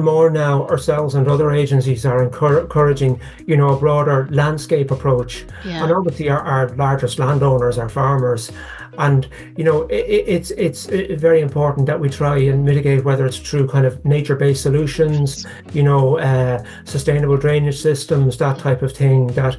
and more now, ourselves and other agencies are encouraging, a broader landscape approach. And Yeah. obviously our largest landowners are farmers. And, it's very important that we try and mitigate, whether it's through kind of nature-based solutions, sustainable drainage systems, that type of thing, that,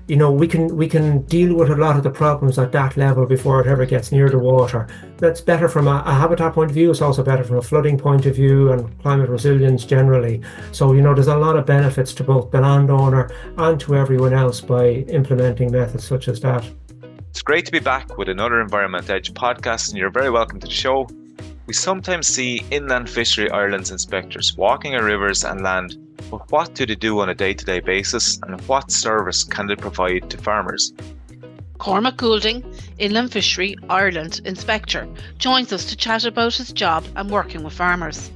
we can deal with a lot of the problems at that level before it ever gets near the water. That's better from a habitat point of view. It's also better from a flooding point of view and climate resilience generally. So, there's a lot of benefits to both the landowner and to everyone else by implementing methods such as that. It's great to be back with another Environment Edge podcast, and you're very welcome to the show. We sometimes see Inland Fisheries Ireland's inspectors walking our rivers and land, but what do they do on a day-to-day basis, and what service can they provide to farmers? Cormac Goulding, Inland Fisheries Ireland Inspector, joins us to chat about his job and working with farmers.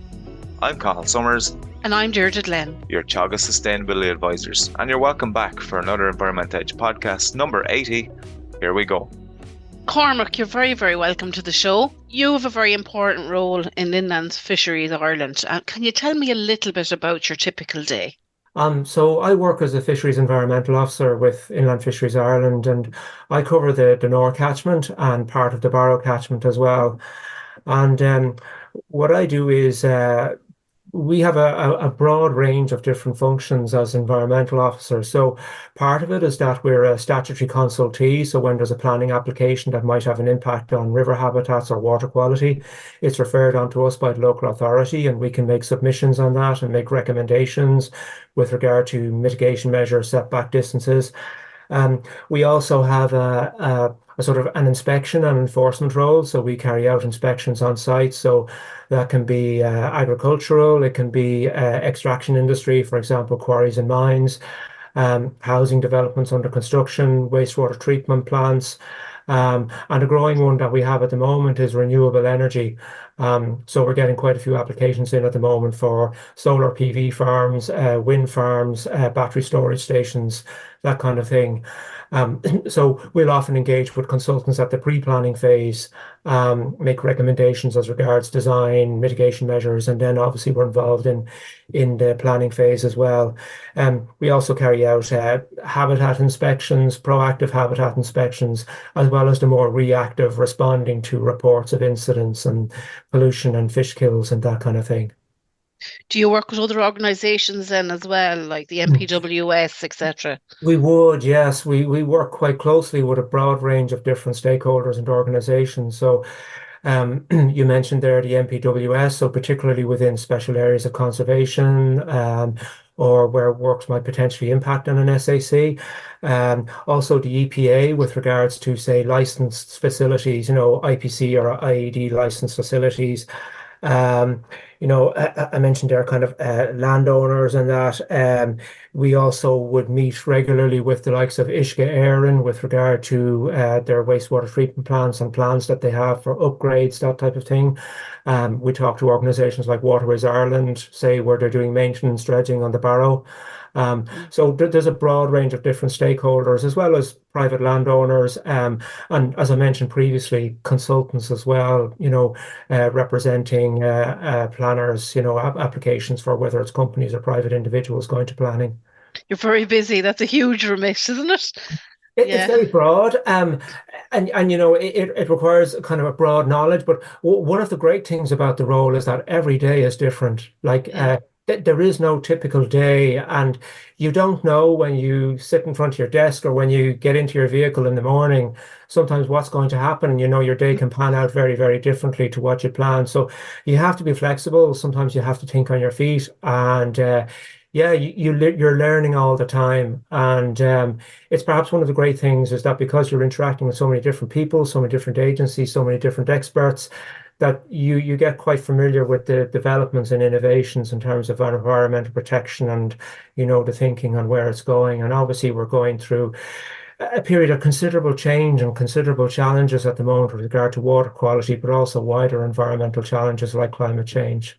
I'm Cathal Summers. And I'm Deirdre Glenn, your Teagasc Sustainability Advisors, and you're welcome back for another Environment Edge podcast, number 80. Here we go. Cormac, you're very, very welcome to the show. You have a very important role in Inland Fisheries Ireland. Can you tell me a little bit about your typical day? So I work as a Fisheries Environmental Officer with Inland Fisheries Ireland, and I cover the North catchment and part of the Barrow catchment as well. And what I do is we have a broad range of different functions as environmental officers. So part of it is that we're a statutory consultee. So when there's a planning application that might have an impact on river habitats or water quality, it's referred on to us by the local authority, and we can make submissions on that and make recommendations with regard to mitigation measures, setback distances. We also have a sort of an inspection and enforcement role. So we carry out inspections on site. So that can be agricultural, it can be extraction industry, for example, quarries and mines, housing developments under construction, wastewater treatment plants. And a growing one that we have at the moment is renewable energy. So we're getting quite a few applications in at the moment for solar PV farms, wind farms, battery storage stations, that kind of thing. So we'll often engage with consultants at the pre-planning phase, make recommendations as regards design, mitigation measures, and then obviously we're involved in the planning phase as well. We also carry out habitat inspections, proactive habitat inspections, as well as the more reactive responding to reports of incidents and pollution and fish kills and that kind of thing. Do you work with other organisations then as well, like the NPWS, etc.? We would, yes. We work quite closely with a broad range of different stakeholders and organisations. So you mentioned there the NPWS, so particularly within special areas of conservation, or where works might potentially impact on an SAC. Also the EPA with regards to, say, licensed facilities, IPC or IED licensed facilities. I mentioned there kind of landowners and that. We also would meet regularly with the likes of Uisce Éireann with regard to their wastewater treatment plants and plans that they have for upgrades, that type of thing. We talk to organisations like Waterways Ireland, say, where they're doing maintenance dredging on the Barrow. So there's a broad range of different stakeholders, as well as private landowners, and as I mentioned previously, consultants as well, representing planners, applications for whether it's companies or private individuals going to planning. You're very busy. That's a huge remit, isn't it? It's very broad, and it requires kind of a broad knowledge. But one of the great things about the role is that every day is different. Like there is no typical day, and you don't know when you sit in front of your desk or when you get into your vehicle in the morning, sometimes what's going to happen. Your day can pan out very, very differently to what you planned. So you have to be flexible. Sometimes you have to think on your feet, and you're learning all the time. And it's perhaps one of the great things is that because you're interacting with so many different people, so many different agencies, so many different experts, that you get quite familiar with the developments and innovations in terms of environmental protection and, the thinking on where it's going. And obviously we're going through a period of considerable change and considerable challenges at the moment with regard to water quality, but also wider environmental challenges like climate change.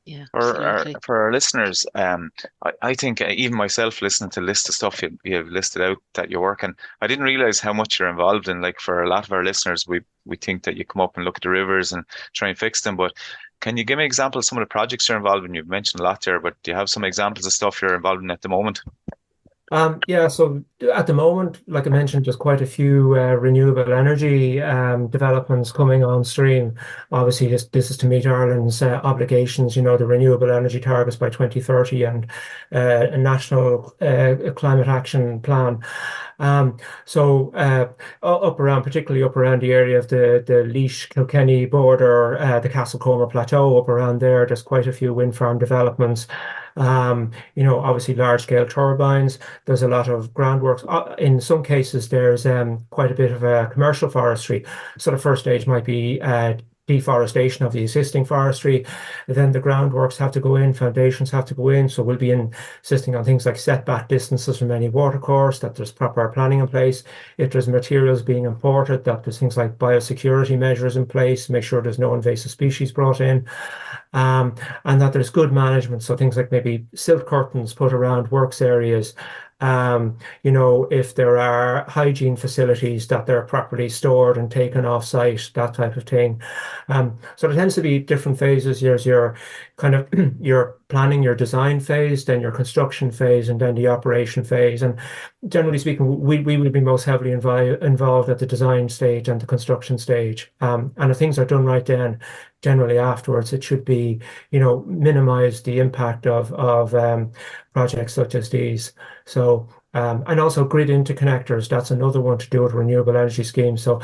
Yeah, for our listeners, I think even myself listening to the list of stuff you've listed out that you work in, I didn't realize how much you're involved in. Like for a lot of our listeners, we think that you come up and look at the rivers and try and fix them, but Can you give me an example of some of the projects you're involved in? You've mentioned a lot there, but do you have some examples of stuff you're involved in at the moment? Yeah, so at the moment, like I mentioned, there's quite a few renewable energy developments coming on stream. Obviously, this is to meet Ireland's obligations, the renewable energy targets by 2030 and a national climate action plan. So particularly up around the area of the Laois Kilkenny border, the Castlecomer Plateau, up around there, there's quite a few wind farm developments. Obviously large scale turbines. There's a lot of groundworks. In some cases, there's quite a bit of commercial forestry. So the first stage might be deforestation of the existing forestry. Then the groundworks have to go in, foundations have to go in. So we'll be insisting on things like setback distances from any watercourse, that there's proper planning in place. If there's materials being imported, that there's things like biosecurity measures in place, make sure there's no invasive species brought in. And that there's good management. So things like maybe silk curtains put around works areas. If there are hygiene facilities, that they're properly stored and taken off site, that type of thing. So there tends to be different phases. There's your kind of your planning, your design phase, then your construction phase, and then the operation phase. And generally speaking, we would be most heavily involved at the design stage and the construction stage. And if things are done right, then generally afterwards, it should be, minimize the impact of projects such as these. So, and also grid interconnectors, that's another one to do with renewable energy schemes. So,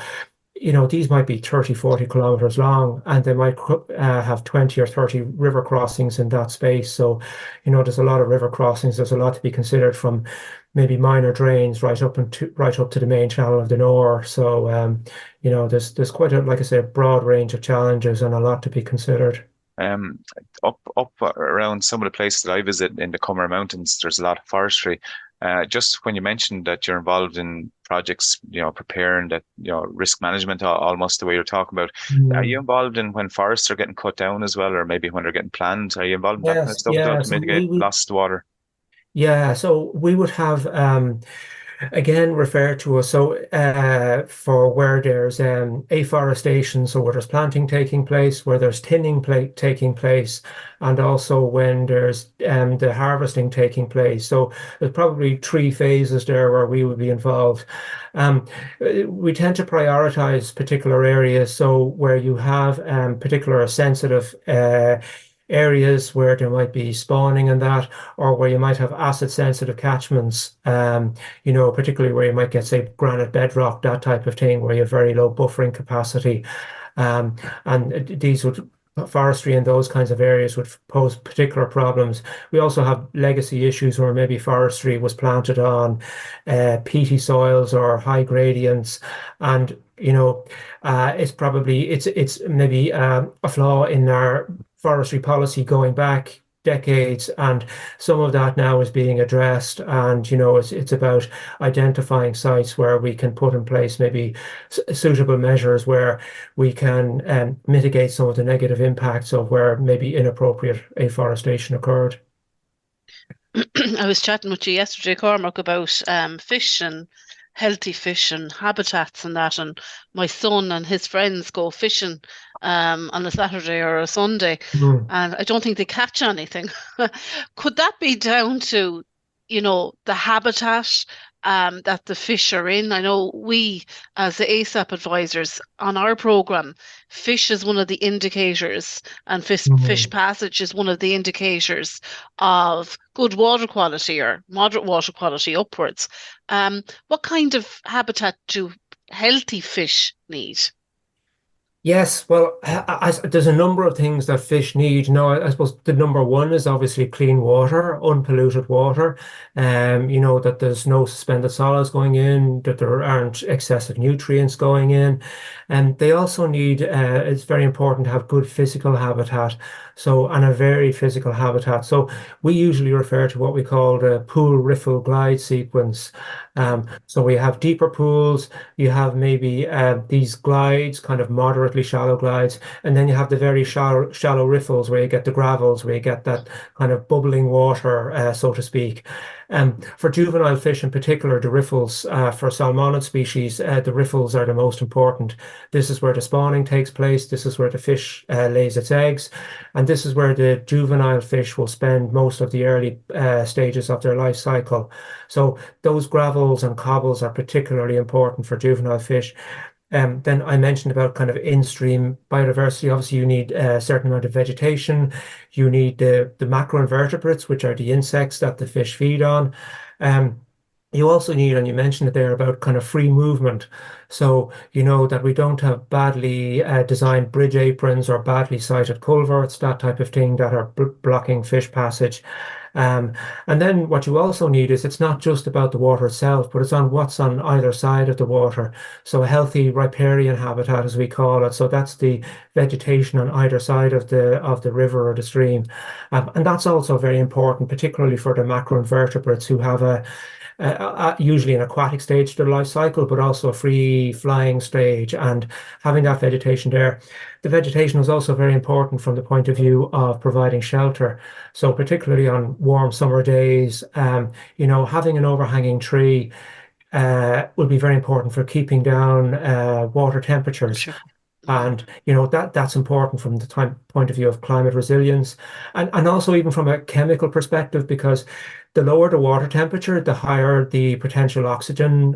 these might be 30, 40 kilometers long, and they might have 20 or 30 river crossings in that space. So, there's a lot of river crossings. There's a lot to be considered, from maybe minor drains right up to the main channel of the Nore. So, there's quite a, like I say, a broad range of challenges and a lot to be considered. Um, up around some of the places that I visit in the Comer Mountains, there's a lot of forestry. Just when you mentioned that you're involved in projects, preparing that, risk management, almost the way you're talking about, are you Mm. involved in when forests are getting cut down as well, or maybe when they're getting planned? Are you involved in that kind of Yes, stuff as well yeah. to So mitigate loss to water? we would have again refer to us so for where there's afforestation, so where there's planting taking place, where there's taking place, and also when there's the harvesting taking place. So there's probably three phases there where we would be involved. Um, we tend to prioritize particular areas, so where you have particular sensitive areas where there might be spawning and that, or where you might have acid sensitive catchments, particularly where you might get, say, granite bedrock, that type of thing, where you have very low buffering capacity. And these would Forestry in those kinds of areas would pose particular problems. We also have legacy issues where maybe forestry was planted on peaty soils or high gradients, and it's maybe a flaw in our forestry policy going back decades, and some of that now is being addressed. And it's about identifying sites where we can put in place maybe suitable measures where we can mitigate some of the negative impacts of where maybe inappropriate afforestation occurred. I was chatting with you yesterday, Cormac, about fish and healthy fish and habitats and that. And my son and his friends go fishing on a Saturday or a Sunday, Mm. and I don't think they catch anything. Could that be down to, the habitat that the fish are in? I know we, as the ASAP advisors on our program, fish is one of the indicators, and fish Mm. passage is one of the indicators of good water quality or moderate water quality upwards. What kind of habitat do healthy fish need? Yes, well, there's a number of things that fish need. I suppose the number one is obviously clean water, unpolluted water. That there's no suspended solids going in, that there aren't excessive nutrients going in. And they also need, it's very important to have good physical habitat. So, and a very physical habitat. So we usually refer to what we call the pool riffle glide sequence. So we have deeper pools, you have maybe these glides, kind of moderately shallow glides, and then you have the very shallow riffles where you get the gravels, where you get that kind of bubbling water, so to speak. For juvenile fish in particular, the riffles, for salmonid species, the riffles are the most important. This is where the spawning takes place. This is where the fish lays its eggs. And this is where the juvenile fish will spend most of the early stages of their life cycle. So those gravels and cobbles are particularly important for juvenile fish. Then I mentioned about kind of in-stream biodiversity. Obviously, you need a certain amount of vegetation. You need the macroinvertebrates, which are the insects that the fish feed on. Um, you also need, and you mentioned it there, about kind of free movement. So you know that we don't have badly designed bridge aprons or badly sited culverts, that type of thing, that are blocking fish passage. Um, and then what you also need is, it's not just about the water itself, but it's on what's on either side of the water. So a healthy riparian habitat, as we call it. So that's the vegetation on either side of the river or the stream. And that's also very important, particularly for the macroinvertebrates who have usually an aquatic stage to their life cycle, but also a free flying stage, and having that vegetation there. The vegetation is also very important from the point of view of providing shelter. So particularly on warm summer days, having an overhanging tree will be very important for keeping down water temperatures. Sure. And that's important from the point of view of climate resilience, and also even from a chemical perspective, because the lower the water temperature, the higher the potential oxygen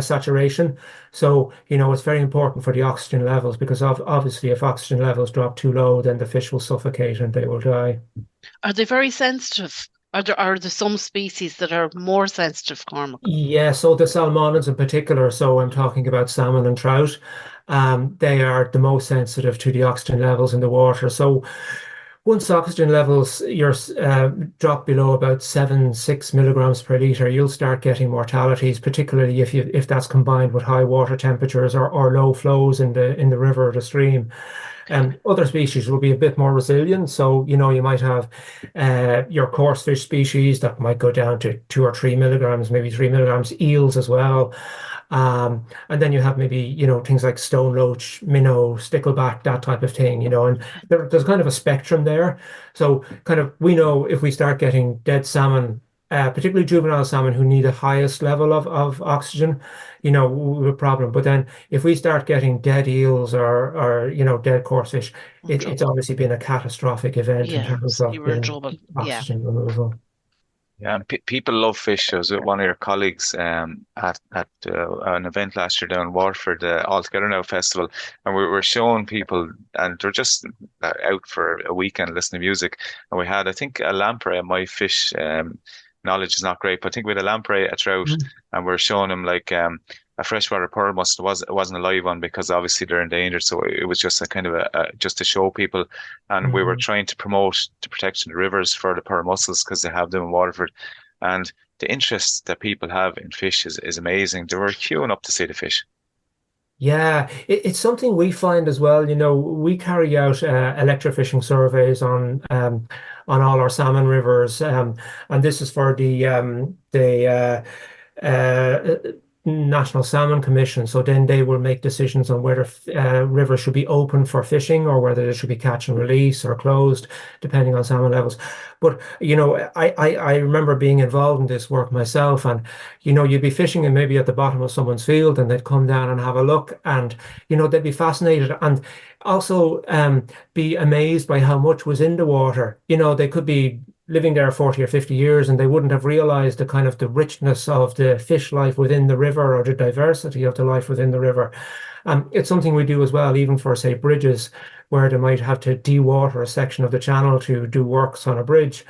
saturation. So it's very important for the oxygen levels, because obviously if oxygen levels drop too low, then the fish will suffocate and they will die. Are they very sensitive? Are there some species that are more sensitive, Cormac? Yeah, so the salmonids in particular, so I'm talking about salmon and trout, they are the most sensitive to the oxygen levels in the water. So once oxygen levels drop below about 6 milligrams per liter, you'll start getting mortalities, particularly if that's combined with high water temperatures or low flows in the river or the stream. Other species will be a bit more resilient. So, you might have your coarse fish species that might go down to 2 or 3 milligrams, maybe 3 milligrams, eels as well. And then you have maybe, things like stone loach, minnow, stickleback, that type of thing, and there's kind of a spectrum there. So kind of, we know if we start getting dead salmon, particularly juvenile salmon who need the highest level of oxygen, we have a problem. But then if we start getting dead eels or dead coarse fish, it's obviously been a catastrophic event in Yeah, terms of you were in the trouble. Yeah. oxygen removal. Yeah, and people love fish. I was with one of your colleagues at an event last year down in Waterford, All Together Now Festival, and we were showing people, and they're just out for a weekend listening to music. And we had, I think, a lamprey. My fish knowledge is not great, but I think we had a lamprey, a trout, and we're showing them like a freshwater pearl mussel. It wasn't a live one because obviously they're endangered. So it was just a kind of just to show people. And we were trying to promote the protection of the rivers for the pearl mussels because they have them in Waterford. And the interest that people have in fish is amazing. They were queuing up to see the fish. Yeah, it's something we find as well. We carry out electrofishing surveys on all our salmon rivers, and this is for the National Salmon Commission. So then they will make decisions on whether rivers should be open for fishing or whether they should be catch and release or closed, depending on salmon levels. But I remember being involved in this work myself, and you'd be fishing and maybe at the bottom of someone's field, and they'd come down and have a look, and they'd be fascinated and also be amazed by how much was in the water. They could be living there 40 or 50 years and they wouldn't have realized the kind of the richness of the fish life within the river or the diversity of the life within the river. It's something we do as well, even for, say, bridges, where they might have to dewater a section of the channel to do works on a bridge.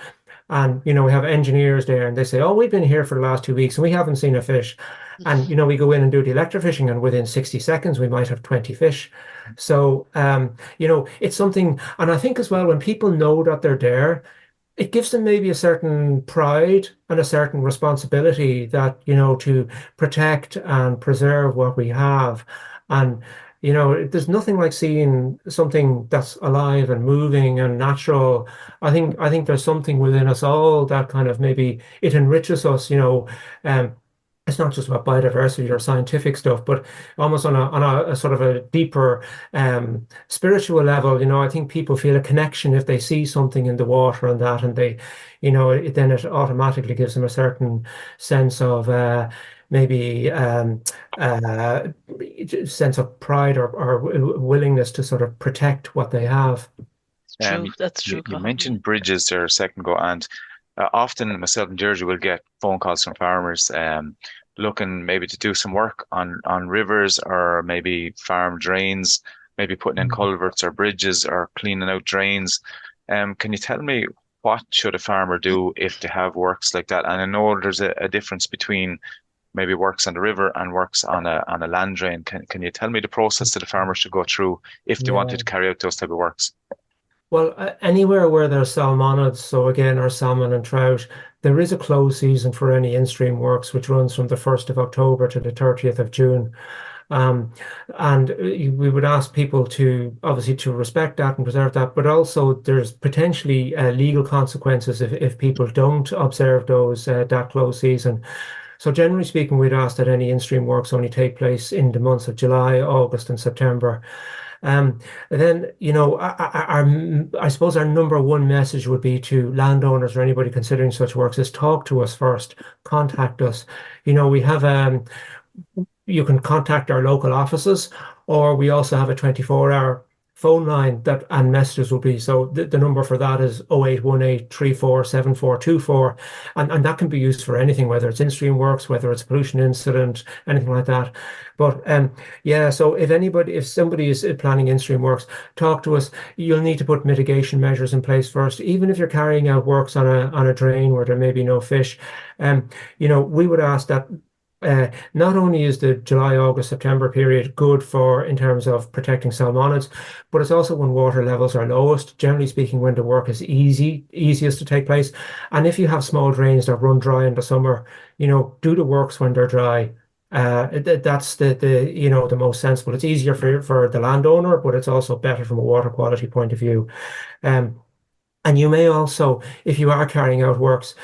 And, we have engineers there and they say, oh, we've been here for the last 2 weeks and we haven't seen a fish. And, we go in and do the electrofishing and within 60 seconds, we might have 20 fish. So, it's something, and I think as well, when people know that they're there, it gives them maybe a certain pride and a certain responsibility that, to protect and preserve what we have. And, there's nothing like seeing something that's alive and moving and natural. I think there's something within us all that kind of maybe it enriches us, it's not just about biodiversity or scientific stuff, but almost on a sort of a deeper spiritual level. I think people feel a connection if they see something in the water and that, and then it automatically gives them a certain sense of maybe sense of pride or willingness to sort of protect what they have. It's Um, true. That's you, true, you Colin. Yeah. mentioned bridges there a second ago, and often myself and Deirdre will get phone calls from farmers looking maybe to do some work on rivers or maybe farm drains, maybe putting in Mm. culverts or bridges or cleaning out drains. Can you tell me what should a farmer do if they have works like that? And I know there's a difference between maybe works on the river and works on a land drain. Can you tell me the process that a farmer should go through if they wanted Yeah. to carry out those type of works? Well, anywhere where there's salmonids, so again, our salmon and trout, there is a close season for any in-stream works, which runs from the 1st of October to the 30th of June. Um, and we would ask people to obviously to respect that and preserve that, but also there's potentially legal consequences if people don't observe those that close season. So generally speaking, we'd ask that any in-stream works only take place in the months of July, August, and September. Um, then, I suppose our number one message would be to landowners or anybody considering such works is talk to us first, contact us. We have you can contact our local offices, or we also have a 24-hour phone line that and messages will be. So the number for that is 0818 347424, and that can be used for anything, whether it's in-stream works, whether it's a pollution incident, anything like that. But yeah, so if somebody is planning in-stream works, talk to us. You'll need to put mitigation measures in place first, even if you're carrying out works on a drain where there may be no fish. Um, we would ask that not only is the July, August, September period good for in terms of protecting salmonids, but it's also when water levels are lowest, generally speaking, when the work is easiest to take place. And if you have small drains that run dry in the summer, do the works when they're dry. That's the most sensible. It's easier for the landowner, but it's also better from a water quality point of view. Um, and you may also, if you are carrying out works,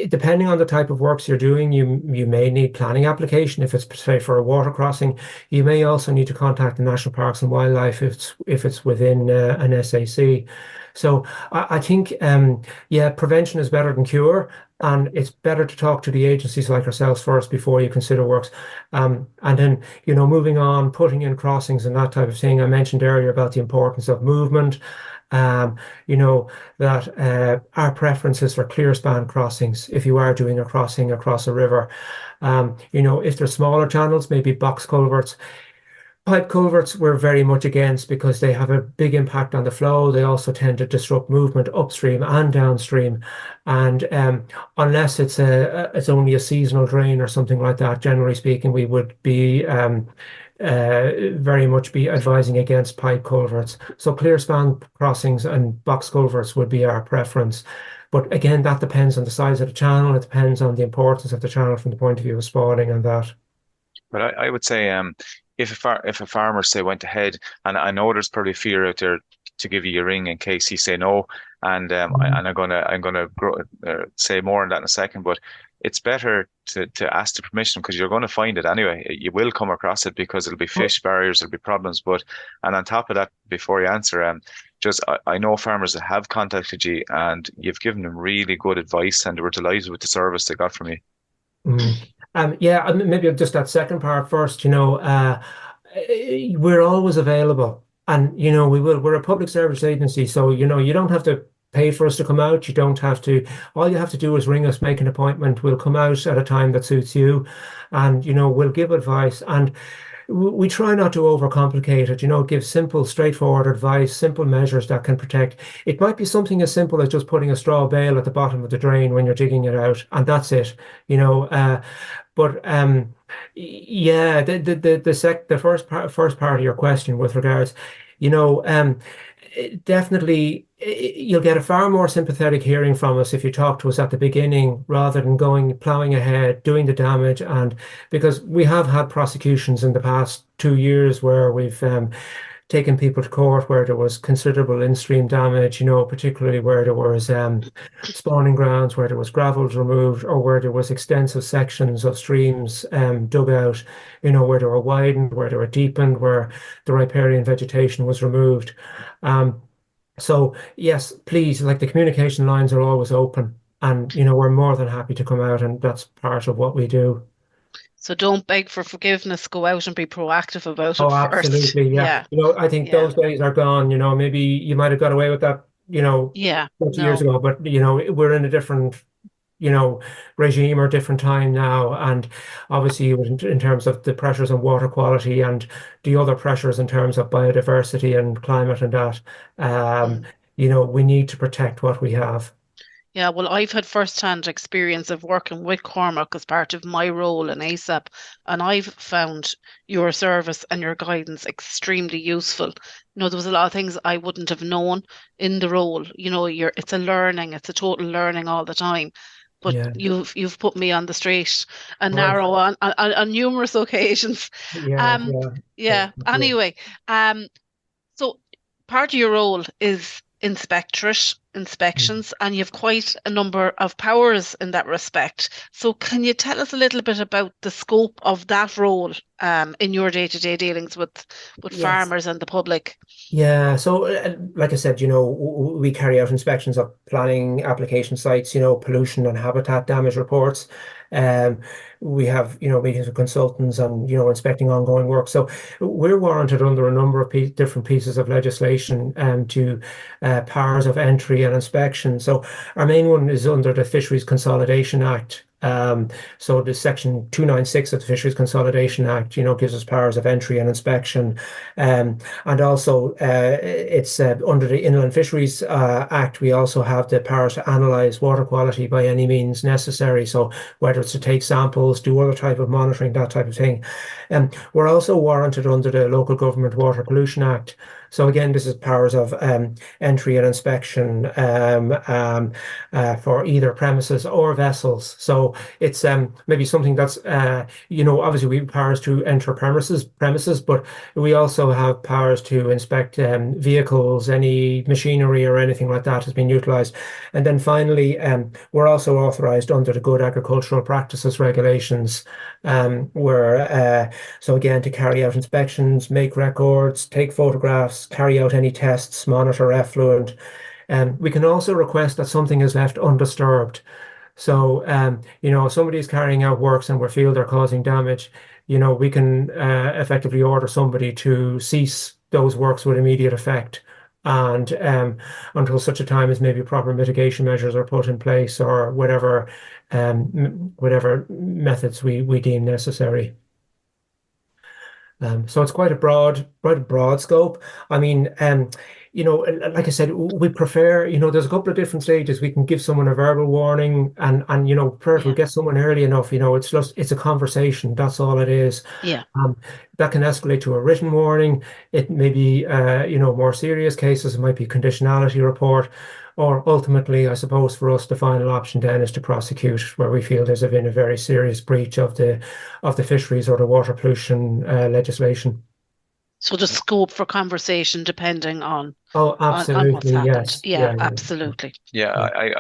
depending on the type of works you're doing, you may need planning application. If it's say for a water crossing, you may also need to contact the National Parks and Wildlife if it's within an SAC. So I think yeah, prevention is better than cure, and it's better to talk to the agencies like ourselves first before you consider works. And then moving on, putting in crossings and that type of thing. I mentioned earlier about the importance of movement. Um, you know, that our preference is for clear span crossings if you are doing a crossing across a river. If they're smaller channels, maybe box culverts. Pipe culverts we're very much against because they have a big impact on the flow. They also tend to disrupt movement upstream and downstream. And unless it's only a seasonal drain or something like that, generally speaking, we would be very much be advising against pipe culverts. So clear span crossings and box culverts would be our preference. But again, that depends on the size of the channel. It depends on the importance of the channel from the point of view of spawning and that. But I would say, if a farmer say went ahead, and I know there's probably fear out there to give you a ring in case he say no, and Mhm. I'm gonna say more on that in a second, but it's better to ask the permission because you're going to find it anyway. You will come across it because it'll be Well, fish barriers, there'll be problems, but and on top of that, before you answer, just I know farmers that have contacted you and you've given them really good advice and they were delighted with the service they got from you. mm. Yeah, maybe just that second part first. We're always available, and we will. We're a public service agency, so you don't have to pay for us to come out. You don't have to. All you have to do is ring us, make an appointment. We'll come out at a time that suits you, and we'll give advice. And we try not to overcomplicate it, give simple, straightforward advice, simple measures that can protect. It might be something as simple as just putting a straw bale at the bottom of the drain when you're digging it out, and that's it. But yeah, the first part of your question with regards, definitely you'll get a far more sympathetic hearing from us if you talk to us at the beginning rather than going plowing ahead, doing the damage, and because we have had prosecutions in the past 2 years where we've taken people to court where there was considerable in-stream damage, particularly where there was spawning grounds, where there was gravels removed, or where there was extensive sections of streams dug out, where they were widened, where they were deepened, where the riparian vegetation was removed. Um, so yes, please, like the communication lines are always open, and we're more than happy to come out, and that's part of what we do. So don't beg for forgiveness. Go out and be proactive about it Oh, first. absolutely. Yeah. Yeah, I think yeah, those days are gone. Maybe you might have got away with that, yeah. 20 years No. ago, but, we're in a different, regime or different time now. And obviously, in terms of the pressures on water quality and the other pressures in terms of biodiversity and climate and that, um, Mm. we need to protect what we have. Yeah, well, I've had first-hand experience of working with Cormac as part of my role in ASAP, and I've found your service and your guidance extremely useful. There was a lot of things I wouldn't have known in the role. It's a total learning all the time. But Yeah. you've put me on the straight and Well, narrow on numerous occasions. yeah, Um, yeah. That's yeah. good. Anyway, so part of your role is inspections, and you have quite a number of powers in that respect. So can you tell us a little bit about the scope of that role in your day-to-day dealings with Yes. farmers and the public? Yeah, so like I said, we carry out inspections of planning application sites, pollution and habitat damage reports. Um, we have, meetings with consultants and, inspecting ongoing work. So we're warranted under a number of different pieces of legislation to powers of entry and inspection. So our main one is under the Fisheries Consolidation Act. So the Section 296 of the Fisheries Consolidation Act, gives us powers of entry and inspection. And also, it's under the Inland Fisheries Act, we also have the power to analyse water quality by any means necessary. So whether it's to take samples, do other type of monitoring, that type of thing. We're also warranted under the Local Government Water Pollution Act. So again, this is powers of entry and inspection for either premises or vessels. So it's maybe something that's obviously we have powers to enter premises, but we also have powers to inspect vehicles, any machinery or anything like that has been utilised. And then finally, we're also authorised under the Good Agricultural Practices regulations, so again, to carry out inspections, make records, take photographs, carry out any tests, monitor effluent. We can also request that something is left undisturbed. So, if somebody is carrying out works and we feel they're causing damage, we can effectively order somebody to cease those works with immediate effect. And until such a time as maybe proper mitigation measures are put in place or whatever methods we deem necessary. So it's quite a broad scope. I mean, like I said, we prefer, there's a couple of different stages. We can give someone a verbal warning and prefer if we Yeah, get someone early enough, it's a conversation. That's all it is. yeah. That can escalate to a written warning. It may be, more serious cases. It might be a conditionality report. Or ultimately, I suppose for us, the final option then is to prosecute where we feel there's been a very serious breach of the fisheries or the water pollution legislation. So the scope for conversation depending Oh, on what's absolutely, happened. yes, Yeah, yeah, yeah, absolutely. Yeah, yeah.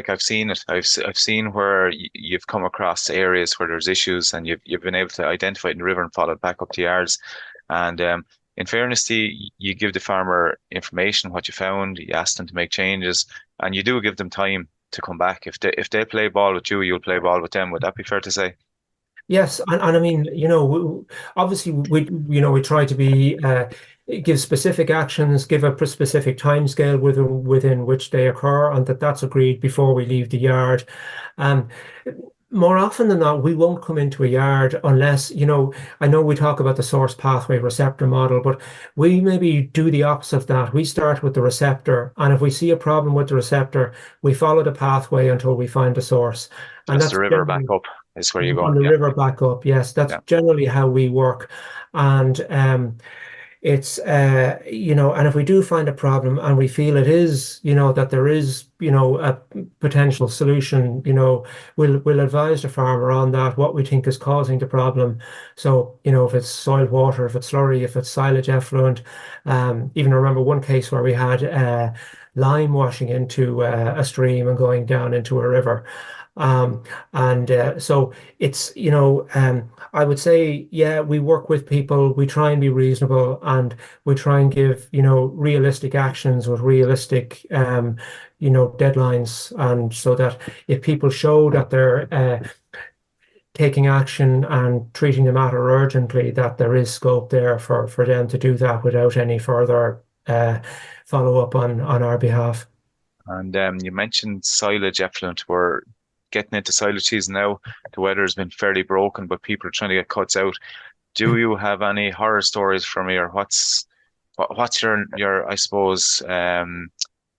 I've seen it. I've seen where you've come across areas where there's issues and you've been able to identify it in the river and follow it back up to yards. And in fairness to you, you give the farmer information what you found, you ask them to make changes, and you do give them time to come back. If they play ball with you, you'll play ball with them. Would that be fair to say? Yes, and I mean, obviously we try to be give specific actions, give a specific timescale within which they occur, and that's agreed before we leave the yard. Um, More often than not, we won't come into a yard unless, I know we talk about the source pathway receptor model, but we maybe do the opposite of that. We start with the receptor, and if we see a problem with the receptor, we follow the pathway until we find the source. And That's the that's river back generally up is where you go. on the Yeah, river back up. Yes, that's yeah. generally how we work. And it's and if we do find a problem and we feel it is, that there is, a potential solution, we'll advise the farmer on that, what we think is causing the problem. So, if it's soil water, if it's slurry, if it's silage effluent. Even I remember one case where we had lime washing into a stream and going down into a river. Um, and so it's, I would say, yeah, we work with people, we try and be reasonable, and we try and give, realistic actions with realistic, deadlines. And so that if people show that they're taking action and treating the matter urgently, that there is scope there for them to do that without any further follow up on our behalf. And you mentioned silage effluent. We're getting into silage season now. The weather has been fairly broken, but people are trying to get cuts out. Do you have any horror stories for me, or what's your I suppose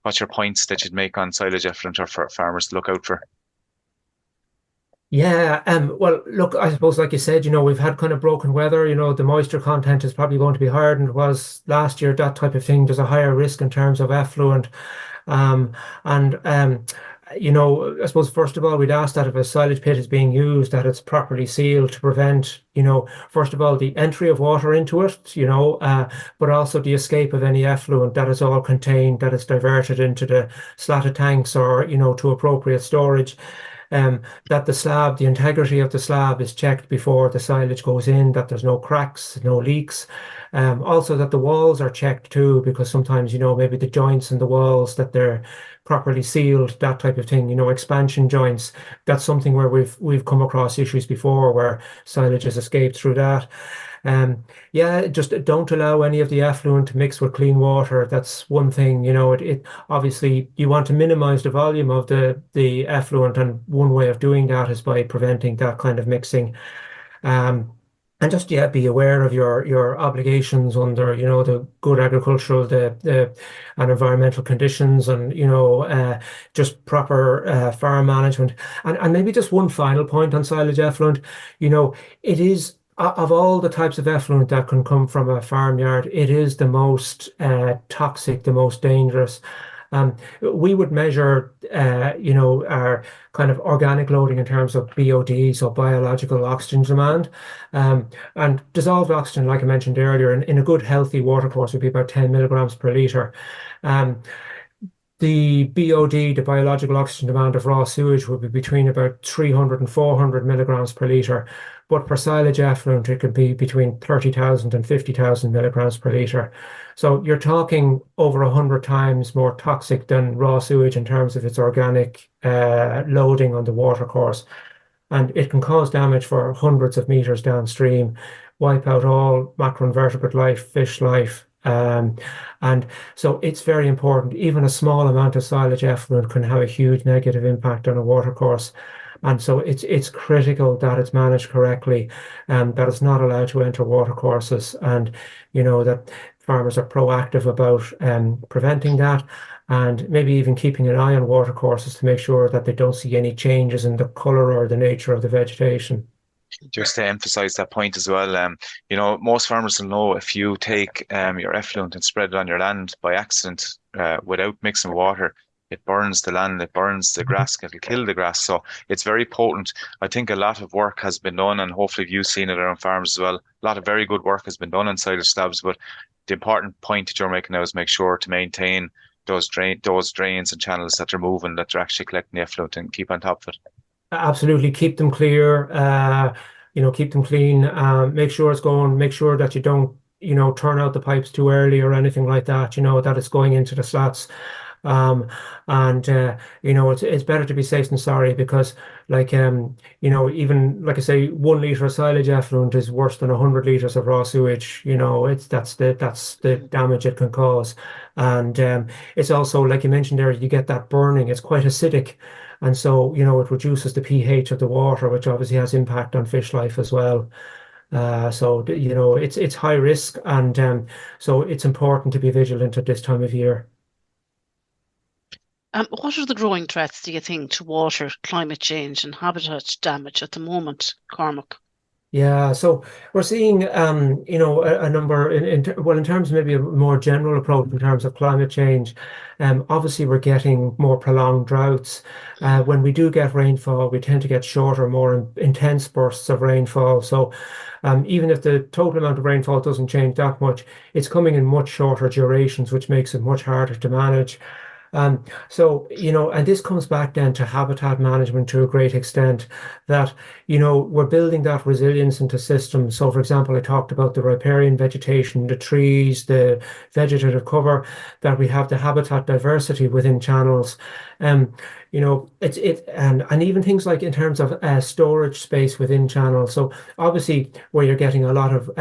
what's your points that you'd make on silage effluent or for farmers to look out for? Yeah, well, look, I suppose, like you said, we've had kind of broken weather. The moisture content is probably going to be higher than it was last year, that type of thing. There's a higher risk in terms of effluent. Um, and I suppose first of all, we'd ask that if a silage pit is being used, that it's properly sealed to prevent, first of all, the entry of water into it, but also the escape of any effluent, that is all contained, that it's diverted into the slatted tanks or, to appropriate storage. That the integrity of the slab is checked before the silage goes in, that there's no cracks, no leaks. Also that the walls are checked too, because sometimes, maybe the joints in the walls, that they're properly sealed, that type of thing, expansion joints. That's something where we've come across issues before where silage has escaped through that. Yeah, just don't allow any of the effluent to mix with clean water. That's one thing, it obviously you want to minimize the volume of the effluent, and one way of doing that is by preventing that kind of mixing. Um, and just, yeah, be aware of your obligations under, the good agricultural, the and environmental conditions, and just proper farm management. And maybe just one final point on silage effluent. It is, of all the types of effluent that can come from a farmyard, it is the most toxic, the most dangerous. We would measure, our kind of organic loading in terms of BOD, so biological oxygen demand. And dissolved oxygen, like I mentioned earlier, in a good healthy watercourse would be about 10 milligrams per litre. Um, the BOD, the biological oxygen demand of raw sewage, would be between about 300 and 400 milligrams per litre. But for silage effluent, it could be between 30,000 and 50,000 milligrams per litre. So you're talking over 100 times more toxic than raw sewage in terms of its organic loading on the watercourse. And it can cause damage for hundreds of meters downstream, wipe out all macroinvertebrate life, fish life. And so it's very important. Even a small amount of silage effluent can have a huge negative impact on a watercourse. And so it's critical that it's managed correctly, and that it's not allowed to enter watercourses, and that farmers are proactive about preventing that, and maybe even keeping an eye on watercourses to make sure that they don't see any changes in the colour or the nature of the vegetation. Just to emphasize that point as well, most farmers will know if you take your effluent and spread it on your land by accident without mixing water, it burns the land, it burns the grass, it'll kill the grass. So it's very potent. I think a lot of work has been done, and hopefully you've seen it around farms as well. A lot of very good work has been done on silage slabs, but the important point that you're making now is make sure to maintain those drains and channels that are moving, that are actually collecting the effluent, and keep on top of it. Absolutely, keep them clear. Keep them clean. Make sure it's going. Make sure that you don't, turn out the pipes too early or anything like that. That it's going into the slats. Um, and it's better to be safe than sorry, because, like, even like I say, 1 litre of silage effluent is worse than 100 litres of raw sewage. That's the damage it can cause. And it's also, like you mentioned there, you get that burning. It's quite acidic. And so, it reduces the pH of the water, which obviously has impact on fish life as well. So, it's high risk, and so it's important to be vigilant at this time of year. What are the growing threats, do you think, to water, climate change, and habitat damage at the moment, Cormac? Yeah, so we're seeing, a number in terms of maybe a more general approach in terms of climate change. Obviously, we're getting more prolonged droughts. Mm. When we do get rainfall, we tend to get shorter, more intense bursts of rainfall. So, even if the total amount of rainfall doesn't change that much, it's coming in much shorter durations, which makes it much harder to manage. And this comes back then to habitat management to a great extent that, we're building that resilience into systems. So, for example, I talked about the riparian vegetation, the trees, the vegetative cover, that we have the habitat diversity within channels. And even things like in terms of storage space within channels. So, obviously, where you're getting a lot of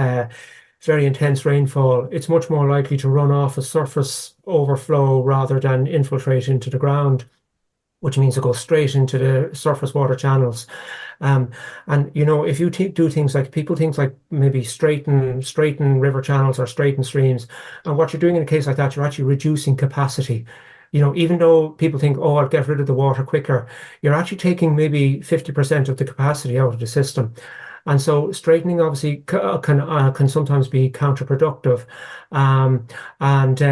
very intense rainfall, it's much more likely to run off a surface overflow rather than infiltrate into the ground, which means it goes straight into the surface water channels. Um, and if you do things like maybe straighten river channels or straighten streams, and what you're doing in a case like that, you're actually reducing capacity. Even though people think, oh, I'll get rid of the water quicker, you're actually taking maybe 50% of the capacity out of the system. And so straightening obviously can sometimes be counterproductive, um, and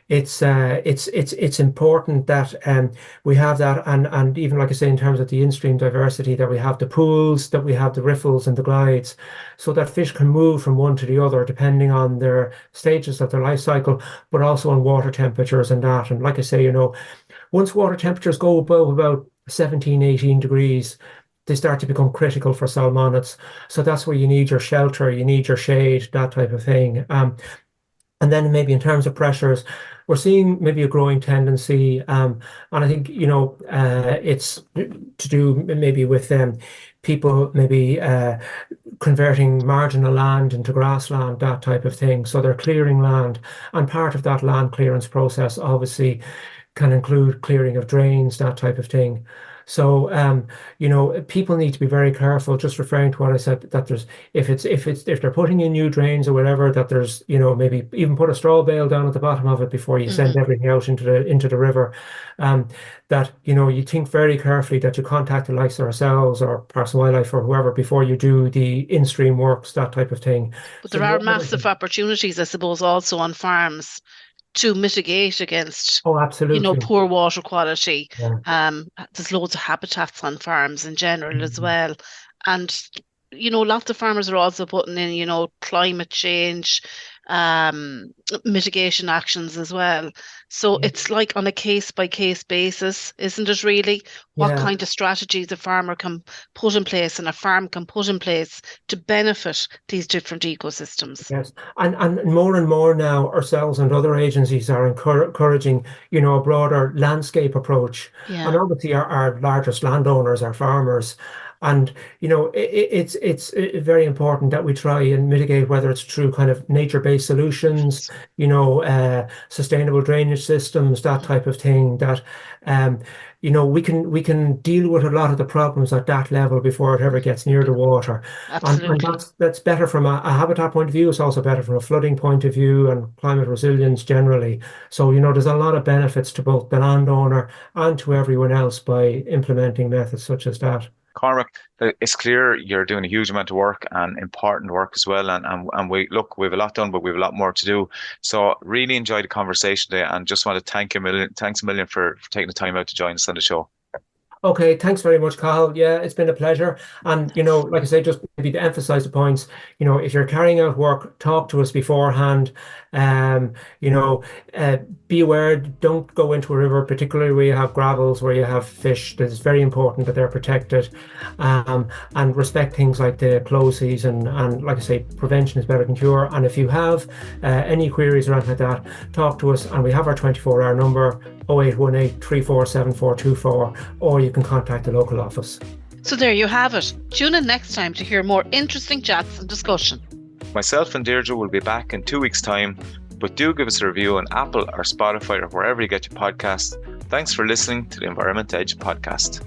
it's important that we have that, and even like I say, in terms of the in-stream diversity, that we have the pools, that we have the riffles and the glides, so that fish can move from one to the other depending on their stages of their life cycle, but also on water temperatures and that. And like I say, once water temperatures go above about 17, 18 degrees, they start to become critical for salmonids. So that's where you need your shelter, you need your shade, that type of thing. And then maybe in terms of pressures, we're seeing maybe a growing tendency, and I think it's to do maybe with people maybe converting marginal land into grassland, that type of thing. So they're clearing land, and part of that land clearance process obviously can include clearing of drains, that type of thing. So, people need to be very careful. Just referring to what I said, that there's if they're putting in new drains or whatever, that there's maybe even put a straw bale down at the bottom of it before you send Mhm. everything out into the river. That you think very carefully, that you contact the likes of ourselves or Parks and Wildlife or whoever before you do the in-stream works, that type of thing. But So there are know massive everything. opportunities, I suppose, also on farms to mitigate against, Oh, absolutely. poor water quality. Yeah. There's loads of habitats on farms in general as Mhm. well. And, lots of farmers are also putting in, climate change, um, mitigation actions as well. So Yeah. it's like on a case by case basis, isn't it really? What Yeah. kind of strategies a farmer can put in place and a farm can put in place to benefit these different ecosystems. Yes, and more now, ourselves and other agencies are encouraging, a broader landscape approach. And Yeah, obviously, our largest landowners are farmers, and it's very important that we try and mitigate, whether it's through kind of nature-based solutions, sustainable drainage systems, that type of thing. That um, we can deal with a lot of the problems at that level before it ever gets near the water. And absolutely. that's better from a habitat point of view. It's also better from a flooding point of view and climate resilience generally. So, there's a lot of benefits to both the landowner and to everyone else by implementing methods such as that. Cormac, it's clear you're doing a huge amount of work and important work as well. And we have a lot done, but we have a lot more to do. So really enjoyed the conversation today and just want to thanks a million for taking the time out to join us on the show. Okay, thanks very much, Carl. Yeah, it's been a pleasure. And, like I say, just maybe to emphasize the points, if you're carrying out work, talk to us beforehand. Um, you know, be aware, don't go into a river, particularly where you have gravels, where you have fish. It's very important that they're protected. And respect things like the close season. And like I say, prevention is better than cure. And if you have any queries or anything like that, talk to us. And we have our 24-hour number, 0818 347424, or you can contact the local office. So there you have it. Tune in next time to hear more interesting chats and discussion. Myself and Deirdre will be back in 2 weeks' time, but do give us a review on Apple or Spotify or wherever you get your podcasts. Thanks for listening to the Environment Edge podcast.